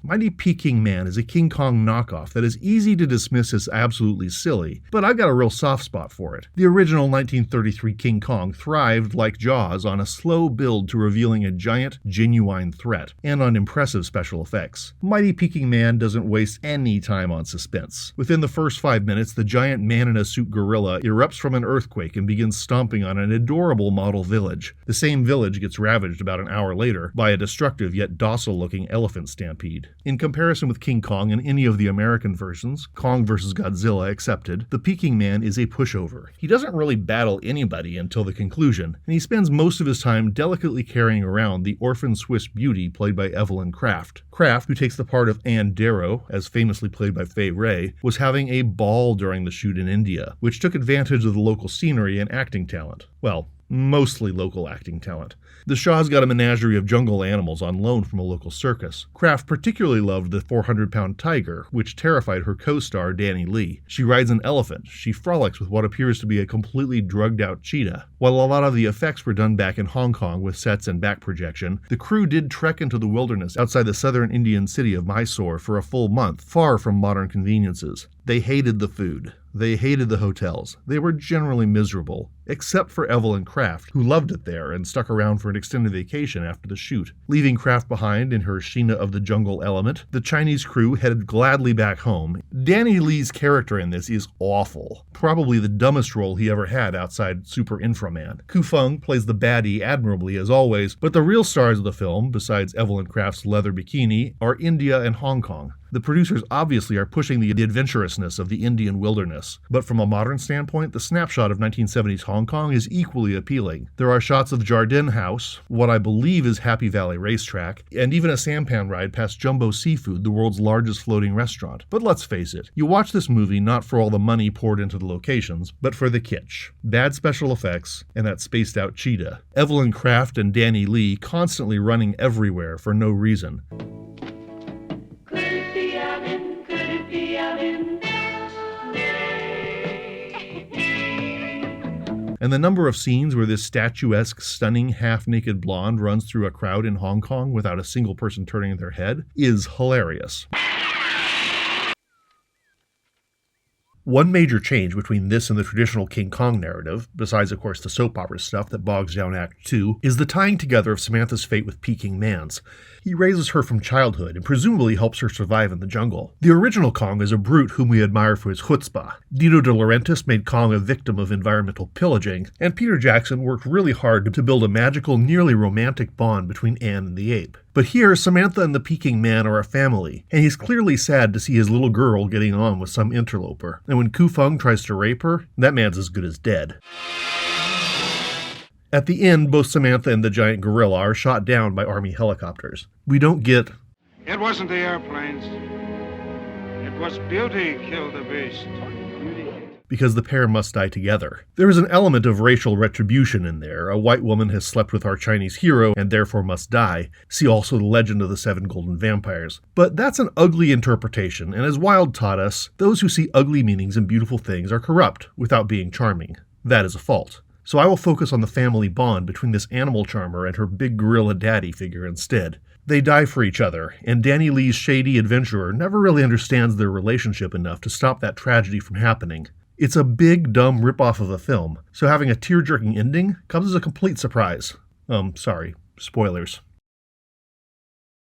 Mighty Peking Man is a King Kong knockoff that is easy to dismiss as absolutely silly, but I've got a real soft spot for it. The original 1933 King Kong thrived, like Jaws, on a slow build to revealing a giant, genuine threat, and on impressive special effects. Mighty Peking Man doesn't waste any time on suspense. Within the first 5 minutes, the giant man-in-a-suit gorilla erupts from an earthquake and begins stomping on an adorable model village. The same village gets ravaged about an hour later by a destructive yet docile-looking elephant stampede. In comparison with King Kong and any of the American versions, Kong vs. Godzilla excepted, the Peking Man is a pushover. He doesn't really battle anybody until the conclusion, and he spends most of his time delicately carrying around the orphan Swiss beauty played by Evelyn Kraft. Kraft, who takes the part of Anne Darrow, as famously played by Fay Wray, was having a ball during the shoot in India, which took advantage of the local scenery and acting talent. Well, mostly local acting talent. The Shah's got a menagerie of jungle animals on loan from a local circus. Kraft particularly loved the 400-pound tiger, which terrified her co-star Danny Lee. She rides an elephant. She frolics with what appears to be a completely drugged-out cheetah. While a lot of the effects were done back in Hong Kong with sets and back projection, the crew did trek into the wilderness outside the southern Indian city of Mysore for a full month, far from modern conveniences. They hated the food. They hated the hotels. They were generally miserable, except for Evelyn Kraft, who loved it there and stuck around for an extended vacation after the shoot. Leaving Kraft behind in her Sheena of the Jungle element, the Chinese crew headed gladly back home. Danny Lee's character in this is awful. Probably the dumbest role he ever had outside Super Inframan. Ku Feng plays the baddie admirably as always, but the real stars of the film, besides Evelyn Kraft's leather bikini, are India and Hong Kong. The producers obviously are pushing the adventurousness of the Indian wilderness, but from a modern standpoint, the snapshot of 1970s Hong Kong is equally appealing. There are shots of Jardin House, what I believe is Happy Valley Racetrack, and even a sampan ride past Jumbo Seafood, the world's largest floating restaurant. But let's face it, you watch this movie not for all the money poured into the locations, but for the kitsch. Bad special effects, and that spaced-out cheetah. Evelyn Kraft and Danny Lee constantly running everywhere for no reason. And the number of scenes where this statuesque, stunning, half-naked blonde runs through a crowd in Hong Kong without a single person turning their head is hilarious. One major change between this and the traditional King Kong narrative, besides of course the soap opera stuff that bogs down Act 2, is the tying together of Samantha's fate with Peking Man's. He raises her from childhood and presumably helps her survive in the jungle. The original Kong is a brute whom we admire for his chutzpah. Dino De Laurentiis made Kong a victim of environmental pillaging, and Peter Jackson worked really hard to build a magical, nearly romantic bond between Anne and the ape. But here, Samantha and the Peking Man are a family, and he's clearly sad to see his little girl getting on with some interloper. And when Ku Feng tries to rape her, that man's as good as dead. At the end, both Samantha and the giant gorilla are shot down by army helicopters. We don't get... It wasn't the airplanes. It was beauty killed the beast. Because the pair must die together. There is an element of racial retribution in there. A white woman has slept with our Chinese hero and therefore must die. See also The Legend of the Seven Golden Vampires. But that's an ugly interpretation, and as Wilde taught us, those who see ugly meanings in beautiful things are corrupt without being charming. That is a fault. So I will focus on the family bond between this animal charmer and her big gorilla daddy figure instead. They die for each other, and Danny Lee's shady adventurer never really understands their relationship enough to stop that tragedy from happening. It's a big, dumb ripoff of a film, so having a tear-jerking ending comes as a complete surprise. Sorry, spoilers.